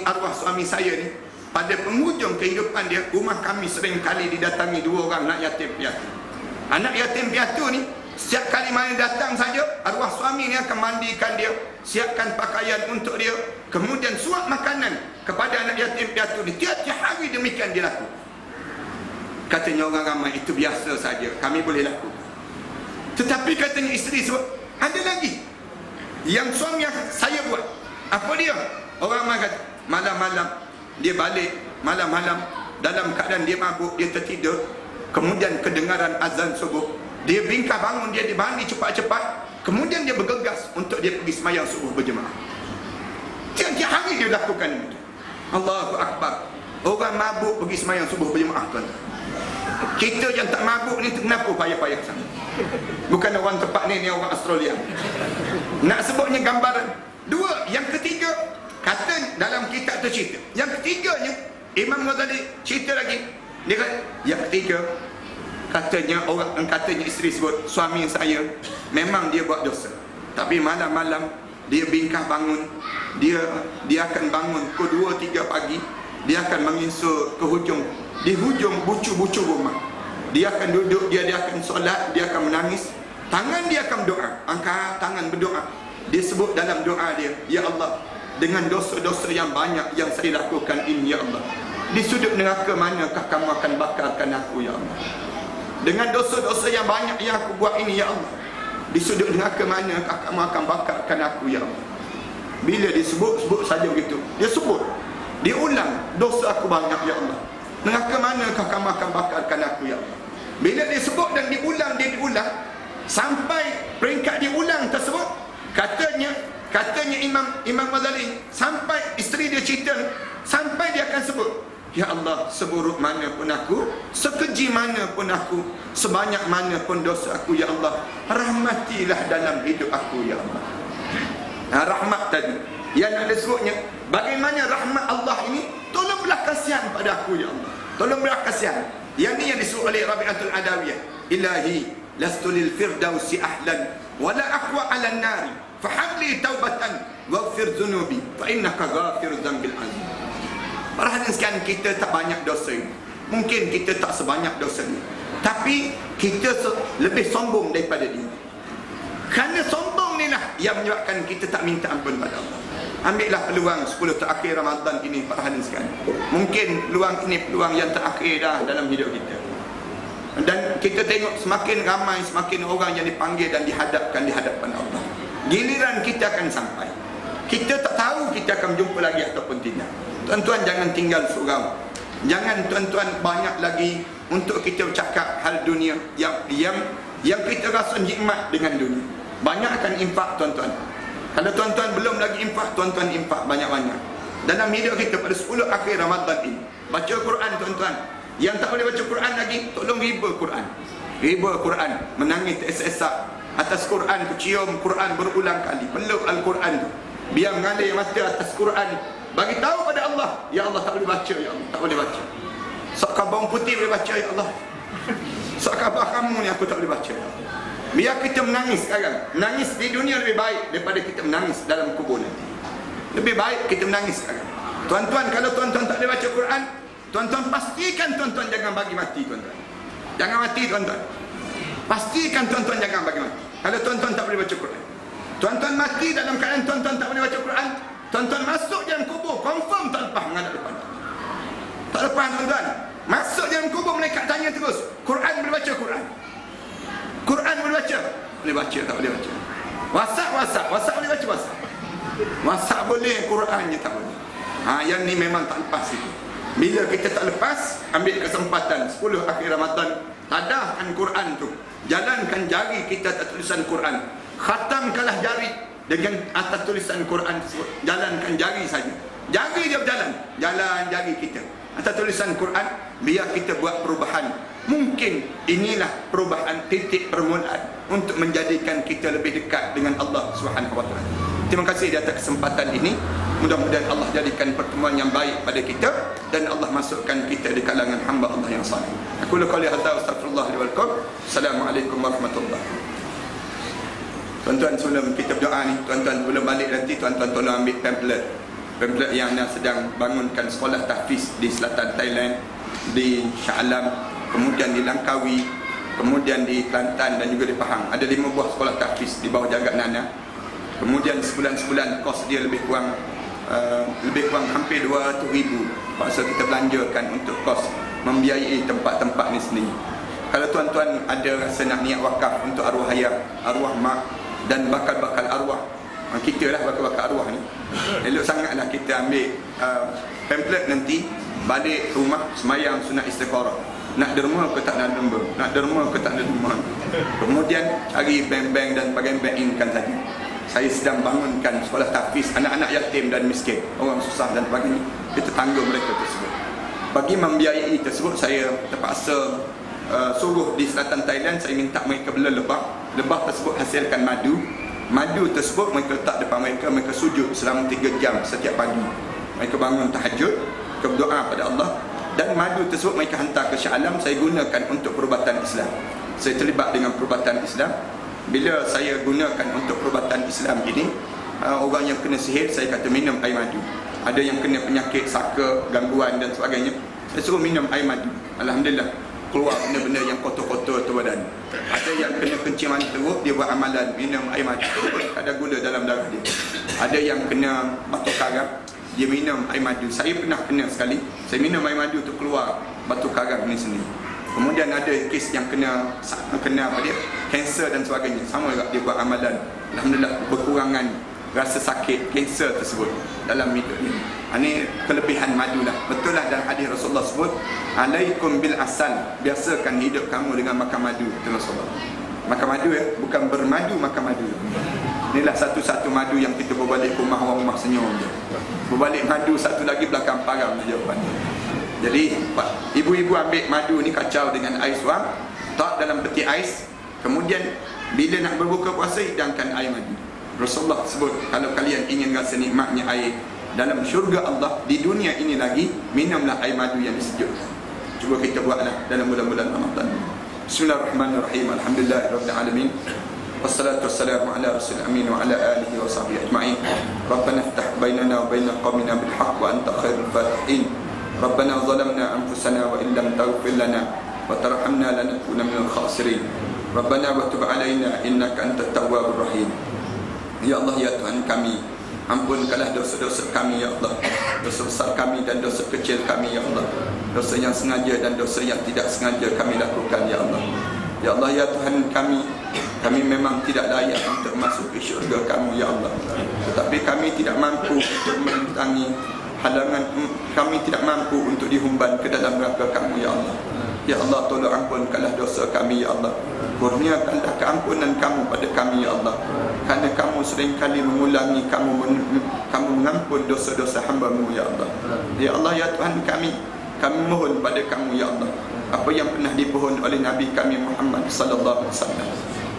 arwah suami saya ni, pada penghujung kehidupan dia, rumah kami sering kali didatangi 2 orang anak yatim piatu. Anak yatim piatu ni, setiap kali mana datang saja, arwah suami ni akan mandikan dia, siapkan pakaian untuk dia, kemudian suap makanan kepada anak yatim piatu ni. Tiap-tiap hari demikian dia laku. Katanya orang ramai, itu biasa saja, kami boleh lakukan. Tetapi katanya isteri sebut, ada lagi yang suami saya buat. Apa dia? Orang malam-malam dia balik, malam-malam dalam keadaan dia mabuk, dia tertidur, kemudian kedengaran azan subuh, dia bingkah bangun, dia mandi cepat-cepat, kemudian dia bergegas untuk dia pergi sembahyang subuh berjemaah. Tiap-tiap hari dia lakukan itu. Allahu Akbar. Orang mabuk pergi sembahyang subuh berjemaah, tuan. Kita yang tak mabuk ni kenapa payah-payah sangat? Bukan orang tempat ni orang Australia. Nak sebutnya gambaran. Dua, yang ketiga, kata dalam kitab tu cerita. Yang ketiganya, Imam Ghazali cerita lagi. Dia kata, yang ketiga, katanya isteri sebut, suami saya memang dia buat dosa, tapi malam-malam dia bingkah bangun, dia akan bangun pukul 2-3 pagi, dia akan menginsur ke di hujung bucu-bucu rumah. Dia akan duduk, dia akan solat, dia akan menangis, tangan dia akan berdoa, angkat tangan berdoa. Dia sebut dalam doa dia, ya Allah, dengan dosa-dosa yang banyak yang saya lakukan ini, ya Allah, di sudut neraka manakah kamu akan bakarkan aku, ya Allah? Dengan dosa-dosa yang banyak yang aku buat ini, ya Allah, di sudut neraka manakah kamu akan bakarkan aku, ya Allah? Bila disebut saja begitu, dia sebut, dia ulang, dosa aku banyak, ya Allah, neraka manakah kamu akan bakarkan aku, ya Allah? Bila dia sebut dan diulang, sampai peringkat diulang tersebut, katanya Imam Ghazali, sampai isteri dia cerita, sampai dia akan sebut, ya Allah, seburuk mana pun aku, sekeji mana pun aku, sebanyak mana pun dosa aku, ya Allah, rahmatilah dalam hidup aku, ya Allah. Rahmat tadi yang ada sebutnya, bagaimana rahmat Allah ini, tolonglah kasihan pada aku, ya Allah, tolonglah kasihan. Yang ni yang disebut oleh Rabi'atul Adawiyah, ilahi lastu lil firdausi ahlan wala aqwa 'ala an-nari fahabli taubatan waghfir dhunubi fa innaka ghafirudz dzambil azim. Para hadirin sekalian, kita tak banyak dosa ini. Mungkin kita tak sebanyak dosa ini, tapi kita lebih sombong daripada dia. Kerana sombong ni lah yang menyebabkan kita tak minta ampun pada Allah. Ambillah peluang 10 terakhir Ramadan ini, para hadirin sekalian. Mungkin peluang ini peluang yang terakhir dah dalam hidup kita. Dan kita tengok semakin ramai, semakin orang yang dipanggil dan dihadapkan di hadapan Allah. Giliran kita akan sampai. Kita tak tahu kita akan jumpa lagi ataupun tidak. Tuan-tuan, jangan tinggal surau. Jangan tuan-tuan banyak lagi untuk kita bercakap hal dunia yang kita rasa nikmat dengan dunia. Banyakkan infak, tuan-tuan. Kalau tuan-tuan belum lagi infak, tuan-tuan infak banyak-banyak dalam hidup kita pada 10 akhir Ramadan ini. Baca Quran, tuan-tuan. Yang tak boleh baca Quran lagi, tolong riba Quran. Riba Quran, menangis esak-esak atas Quran tu, cium Quran berulang kali, peluk Al-Quran tu, biar mengalir mata atas Quran, bagi tahu pada Allah, ya Allah, tak boleh baca, ya Allah, tak boleh baca. Sok bawang putih boleh baca, ya Allah, sok khabar kamu ni aku tak boleh baca, ya Allah. Biar kita menangis sekarang. Menangis di dunia lebih baik daripada kita menangis dalam kubur nanti. Lebih baik kita menangis sekarang. Tuan-tuan, kalau tuan-tuan tak boleh baca Quran, tuan-tuan pastikan tuan-tuan jangan bagi mati, tuan-tuan. Jangan mati, tuan-tuan. Pastikan tuan-tuan jangan bagi mati. Kalau tuan-tuan tak boleh baca Quran, tuan-tuan mati dalam keadaan tuan-tuan tak boleh baca Quran, tuan-tuan masuk dalam kubur, confirm tak lepas menghadap depan. Tak lepas, tuan-tuan. Masuk dalam kubur, mereka tanya terus, Quran boleh baca Quran? Quran boleh baca? Boleh baca, tak boleh baca. WhatsApp boleh baca WhatsApp? WhatsApp boleh, Quran je tak boleh. Yang ni memang tak lepas itu. Bila kita tak lepas, ambil kesempatan 10 akhir Ramadan, tadahkan Quran tu, jalankan jari kita atas tulisan Quran, khatamkanlah jari dengan atas tulisan Quran tersebut. Jalankan jari saja, jari dia berjalan, jalan jari kita atas tulisan Quran, biar kita buat perubahan. Mungkin inilah perubahan titik permulaan untuk menjadikan kita lebih dekat dengan Allah Subhanahu wa taala. Terima kasih di atas kesempatan ini. Mudah-mudahan Allah jadikan pertemuan yang baik pada kita dan Allah masukkan kita di kalangan hamba Allah yang saleh. Aku qouli hadza astaghfirullah li wa lakum. Assalamualaikum warahmatullahi. Tuan-tuan, sebelum kita berdoa ni, tuan-tuan belum balik nanti, tuan-tuan tolong ambil pamphlet yang sedang bangunkan sekolah tahfiz di selatan Thailand, di Shah Alam, kemudian di Langkawi, kemudian di Kelantan dan juga di Pahang. Ada 5 buah sekolah tahfiz di bawah jagat Nana. Kemudian sebulan-sebulan kos dia lebih kurang hampir 200,000. Paksa kita belanjakan untuk kos membiayai tempat-tempat ni sendiri. Kalau tuan-tuan ada rasa nak niat wakaf untuk arwah ayah, arwah mak dan bakal-bakal arwah, kita lah bakar-bakar arwah ni. Elok sangatlah kita ambil pamphlet nanti balik rumah semayang sunat istikharah. Nak derma ke tak nak derma, nak derma ke tak nak derma. Kemudian cari bank-bank dan bagian bank-inkan tadi. Saya sedang bangunkan sekolah tahfiz anak-anak yatim dan miskin, orang susah dan sebagainya. Kita tanggung mereka tersebut. Bagi membiayai tersebut, saya terpaksa suruh di selatan Thailand, saya minta mereka bela lebah. Lebah tersebut hasilkan madu. Madu tersebut mereka letak depan mereka, mereka sujud selama 3 jam setiap pagi. Mereka bangun tahajud, berdoa pada Allah. Dan madu tersebut mereka hantar ke Shah Alam. Saya gunakan untuk perubatan Islam. Saya terlibat dengan perubatan Islam. Bila saya gunakan untuk perubatan Islam ini, orang yang kena sihir, saya kata minum air madu. Ada yang kena penyakit saka, gangguan dan sebagainya, saya suruh minum air madu. Alhamdulillah, keluar benda-benda yang kotor-kotor tu badan. Ada yang kena kenciman teruk, dia buat amalan minum air madu, ada gula dalam darah dia. Ada yang kena batu karang, dia minum air madu. Saya pernah kena sekali, saya minum air madu tu keluar batu karang ni sendiri. Kemudian ada kes yang kena apa dia, kanser dan sebagainya, sama juga dia buat amalan. Alhamdulillah, berkurangan rasa sakit kanser tersebut dalam hidup dia. Ini kelebihan madu lah. Betul lah dalam hadis Rasulullah sebut, alaikum bil asal, biasakan hidup kamu dengan makan madu. Itu Rasulullah. Makan madu ya, bukan bermadu, makan madu. Inilah satu-satu madu yang kita berbalik rumah, orang rumah senyum je. Berbalik madu satu lagi belakang param jawapannya. Jadi ibu-ibu ambil madu ni, kacau dengan air suam, tak dalam peti ais. Kemudian bila nak berbuka puasa, hidangkan air madu. Rasulullah sebut, kalau kalian ingin rasa nikmatnya air dalam syurga Allah di dunia ini lagi, minumlah air madu yang disejuk. Cuba kita buatlah dalam bulan-bulan Ramadan. Bismillahirrahmanirrahim. Alhamdulillahirabbil alamin. Wassalatu wassalamu ala rasul amin wa ala alihi wa sahbihi ajma'in. Rabbana iftah bainana wa baina qaumina bil haqq wa anta khairul fatihin. Rabbana zalamna anfusana wa illam taghfir lana wa tarhamna lanakunanna minal khasirin. Rabbana wa tub alaina innaka antat tawwabur rahim. Ya Allah, ya Tuhan kami, ampunkanlah dosa-dosa kami ya Allah, dosa besar kami dan dosa kecil kami ya Allah, dosa yang sengaja dan dosa yang tidak sengaja kami lakukan ya Allah. Ya Allah, ya Tuhan kami memang tidak layak untuk masuk ke syurga kamu ya Allah, tetapi kami tidak mampu untuk menentangi halangan, kami tidak mampu untuk dihumban ke dalam neraka kamu ya Allah. Ya Allah, tolong ampunkanlah dosa kami ya Allah, kurniakanlah keampunan kamu pada kami ya Allah, kerana kamu seringkali mengulangi, kamu mengampun dosa-dosa hamba-Mu ya Allah. Ya Allah, ya Tuhan kami mohon pada kamu ya Allah, apa yang pernah dipohon oleh Nabi kami Muhammad sallallahu alaihi wasallam,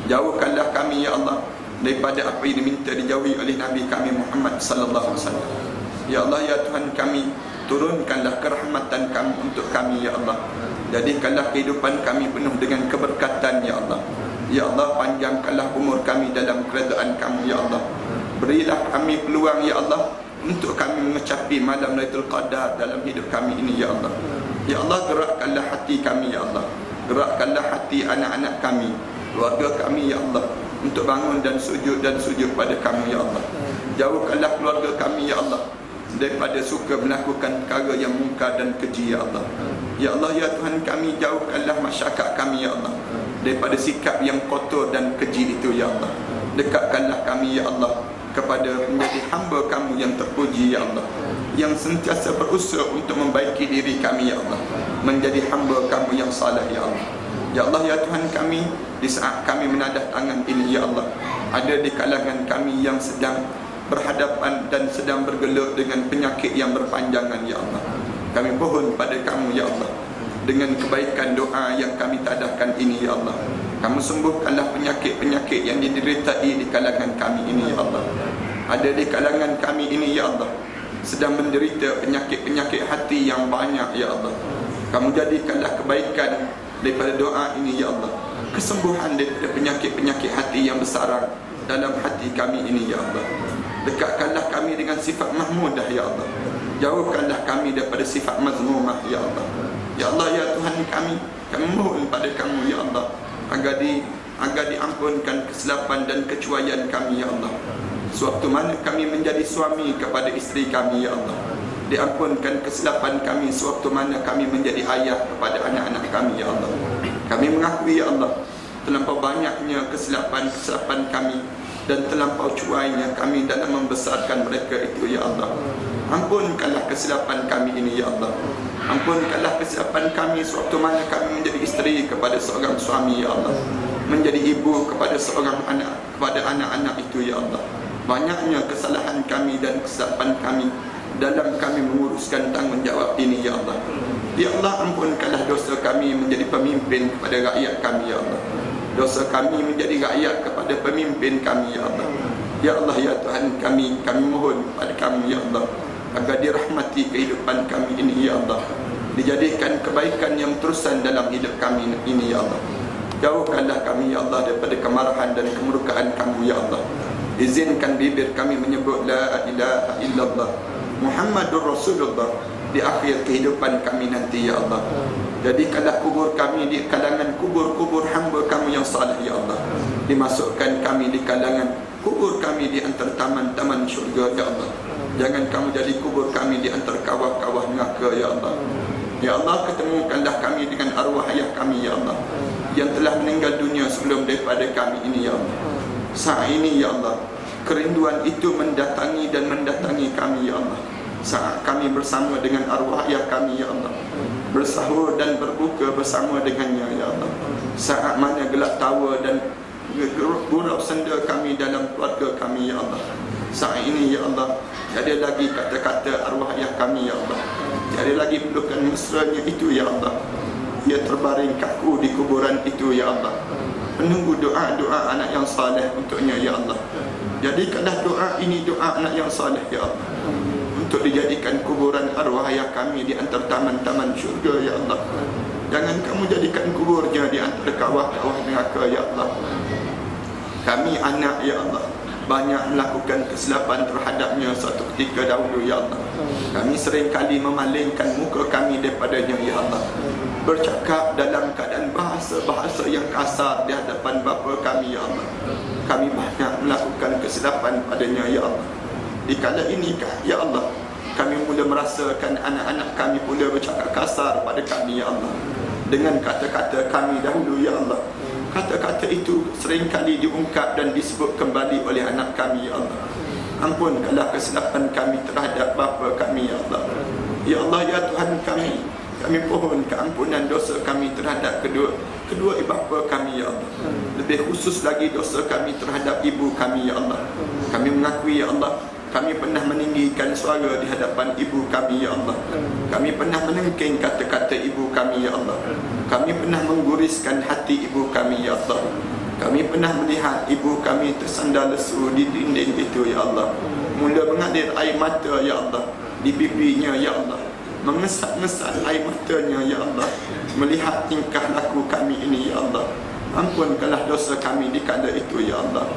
jauhkanlah kami ya Allah daripada apa yang diminta dijauhi oleh Nabi kami Muhammad sallallahu alaihi wasallam. Ya Allah, ya Tuhan kami, turunkanlah kerahmatan kamu untuk kami ya Allah, jadikanlah kehidupan kami penuh dengan keberkatan ya Allah. Ya Allah, panjangkanlah umur kami dalam keredaan kamu ya Allah. Berilah kami peluang ya Allah untuk kami mengecapi malam Lailatul Qadar dalam hidup kami ini ya Allah. Ya Allah, gerakkanlah hati kami ya Allah, gerakkanlah hati anak-anak kami, keluarga kami ya Allah, untuk bangun dan sujud pada kamu ya Allah. Jauhkanlah keluarga kami ya Allah daripada suka melakukan perkara yang mungkar dan keji ya Allah. Ya Allah, ya Tuhan kami, jauhkanlah masyarakat kami ya Allah daripada sikap yang kotor dan keji itu ya Allah. Dekatkanlah kami ya Allah kepada menjadi hamba kamu yang terpuji ya Allah, yang sentiasa berusaha untuk membaiki diri kami ya Allah, menjadi hamba kamu yang saleh ya Allah. Ya Allah, ya Tuhan kami, di saat kami menadah tangan ini ya Allah, ada di kalangan kami yang sedang berhadapan dan sedang bergelut dengan penyakit yang berpanjangan ya Allah. Kami mohon pada kamu ya Allah, dengan kebaikan doa yang kami tadahkan ini ya Allah, kamu sembuhkanlah penyakit-penyakit yang dideritai di kalangan kami ini ya Allah. Ada di kalangan kami ini ya Allah sedang menderita penyakit-penyakit hati yang banyak ya Allah. Kamu jadikanlah kebaikan daripada doa ini ya Allah, kesembuhan daripada penyakit-penyakit hati yang besar dalam hati kami ini ya Allah. Dekatkanlah kami dengan sifat mahmudah ya Allah, jauhkanlah kami daripada sifat mazmumah ya Allah. Ya Allah, ya Tuhan kami mohon pada kamu ya Allah agar diampunkan kesilapan dan kecuaian kami ya Allah. Sewaktu mana kami menjadi suami kepada isteri kami ya Allah, diampunkan kesilapan kami sewaktu mana kami menjadi ayah kepada anak-anak kami ya Allah. Kami mengakui ya Allah terlampau banyaknya kesilapan kami dan terlampau cuainya kami dalam membesarkan mereka itu ya Allah. Ampunkanlah kesilapan kami ini ya Allah. Ampunkanlah kesilapan kami sewaktu mana kami menjadi isteri kepada seorang suami ya Allah, menjadi ibu kepada seorang anak, kepada anak-anak itu ya Allah. Banyaknya kesalahan kami dan kesilapan kami dalam kami menguruskan tanggungjawab ini ya Allah. Ya Allah, ampunkanlah dosa kami menjadi pemimpin kepada rakyat kami ya Allah. Dosa kami menjadi rakyat kepada pemimpin kami ya Allah. Ya Allah ya Tuhan kami mohon pada kami ya Allah, agar dirahmati kehidupan kami ini ya Allah, dijadikan kebaikan yang terusan dalam hidup kami ini ya Allah. Jauhkanlah kami ya Allah daripada kemarahan dan kemurkaan kami ya Allah. Izinkan bibir kami menyebut la ilaha illallah Muhammadur Rasulullah di akhir kehidupan kami nanti ya Allah. Jadikanlah kubur kami di kalangan kubur-kubur hamba kamu yang saleh ya Allah. Dimasukkan kami di kalangan kubur kami di antara taman-taman syurga ya Allah. Jangan kamu jadi kubur kami di antara kawah-kawah neraka ya Allah. Ya Allah, ketemukanlah kami dengan arwah ayah kami ya Allah, yang telah meninggal dunia sebelum daripada kami ini ya Allah. Saat ini ya Allah, kerinduan itu mendatangi dan mendatangi kami ya Allah. Saat kami bersama dengan arwah ayah kami ya Allah, bersahur dan berbuka bersama dengannya ya Allah. Saat mana gelak tawa dan gurau senda kami dalam keluarga kami ya Allah. Saat ini ya Allah, tiada lagi kata-kata arwah ayah kami ya Allah, tiada lagi pelukan mesranya itu ya Allah. Ia terbaring kaku di kuburan itu ya Allah, menunggu doa-doa anak yang saleh untuknya ya Allah. Jadikanlah doa ini doa anak yang saleh ya Allah, untuk dijadikan kuburan arwah ayah kami di antara taman-taman syurga ya Allah. Jangan kamu jadikan kuburnya di antara kawah-kawah neraka ya Allah. Kami anak ya Allah, banyak melakukan kesilapan terhadapnya suatu ketika dahulu ya Allah. Kami seringkali memalingkan muka kami daripadanya ya Allah, bercakap dalam keadaan bahasa-bahasa yang kasar di hadapan bapa kami ya Allah. Kami banyak melakukan kesilapan padanya ya Allah. Di kala inikah ya Allah, kami mula merasakan anak-anak kami pula bercakap kasar pada kami ya Allah, dengan kata-kata kami dahulu ya Allah. Kata-kata itu seringkali diungkap dan disebut kembali oleh anak kami ya Allah. Ampunkanlah kesilapan kami terhadap bapa kami ya Allah. Ya Allah ya Tuhan kami pohon keampunan dosa kami terhadap kedua bapa kami ya Allah. Lebih khusus lagi dosa kami terhadap ibu kami ya Allah. Kami mengakui ya Allah, kami pernah meninggikan suara di hadapan ibu kami ya Allah. Kami pernah menengking kata-kata ibu kami ya Allah. Kami pernah mengguriskan hati ibu kami ya Allah. Kami pernah melihat ibu kami tersandar lesu di dinding itu ya Allah, mula mengalir air mata ya Allah di pipinya ya Allah, mengesat-ngesat air matanya ya Allah, melihat tingkah laku kami ini ya Allah. Ampunkanlah dosa kami di kala itu ya Allah.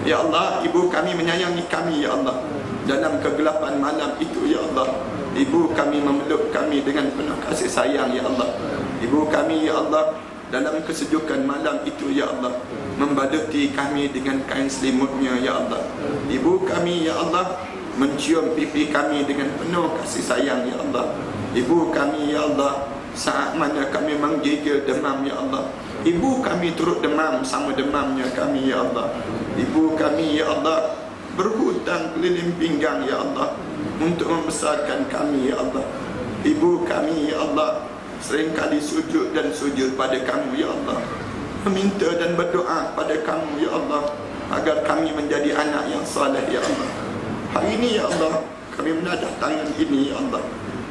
Ya Allah, ibu kami menyayangi kami ya Allah. Dalam kegelapan malam itu ya Allah, ibu kami memeluk kami dengan penuh kasih sayang ya Allah. Ibu kami ya Allah, dalam kesejukan malam itu ya Allah, membaluti kami dengan kain selimutnya ya Allah. Ibu kami ya Allah, mencium pipi kami dengan penuh kasih sayang ya Allah. Ibu kami ya Allah, saat mana kami menggigil demam ya Allah, ibu kami turut demam sama demamnya kami ya Allah. Ibu kami ya Allah, berhutang keliling pinggang ya Allah, untuk membesarkan kami ya Allah. Ibu kami ya Allah, seringkali sujud dan sujud pada kamu ya Allah, meminta dan berdoa pada kamu ya Allah, agar kami menjadi anak yang saleh ya Allah. Hari ini ya Allah, kami menadah tangan ini ya Allah,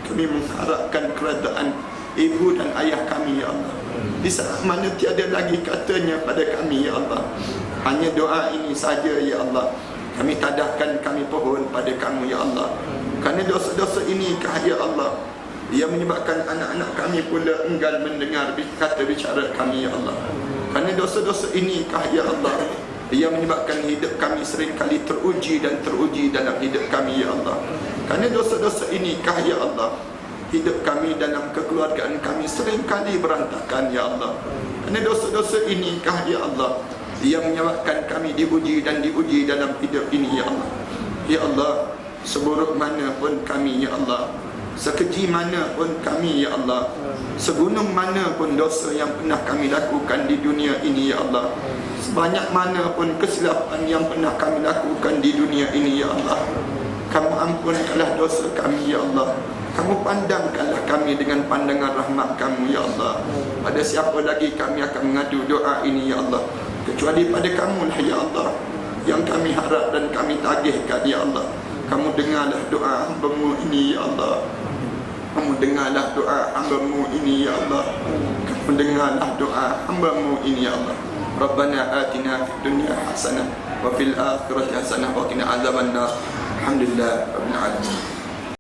kami mengharapkan keredaan ibu dan ayah kami ya Allah. Di saat mana tiada lagi katanya pada kami ya Allah, hanya doa ini saja ya Allah. Kami tadahkan, kami pohon pada kamu ya Allah. Kerana dosa-dosa ini kah ya Allah, ia menyebabkan anak-anak kami pula enggan mendengar kata bicara kami ya Allah. Kerana dosa-dosa ini kah ya Allah, ia menyebabkan hidup kami seringkali teruji dan teruji dalam hidup kami ya Allah. Kerana dosa-dosa ini kah ya Allah, hidup kami dalam kekeluargaan kami seringkali berantakan ya Allah. Kerana dosa-dosa ini kah ya Allah, ia menyebabkan kami diuji dan diuji dalam hidup ini ya Allah. Ya Allah, seburuk mana pun kami ya Allah, sekeji mana pun kami ya Allah, segunung mana pun dosa yang pernah kami lakukan di dunia ini ya Allah, Sebanyak mana pun kesilapan yang pernah kami lakukan di dunia ini, Ya Allah, kamu ampunkanlah dosa kami, Ya Allah. Kamu pandangkanlah kami dengan pandangan rahmat kamu, Ya Allah. Pada siapa lagi kami akan mengadu doa ini, Ya Allah, kecuali pada kamu lah, Ya Allah, yang kami harap dan kami tagihkan, Ya Allah. Kamu dengarlah doa hamba-Mu ini, Ya Allah. Kamu dengarlah doa hamba-Mu ini, Ya Allah. Kamu dengarlah doa hamba-Mu ini, Ya Allah. Rabbana atina fid dunya hasanah wa fil akhirati hasanah wa qina azabannar. Alhamdulillah rabbil alamin.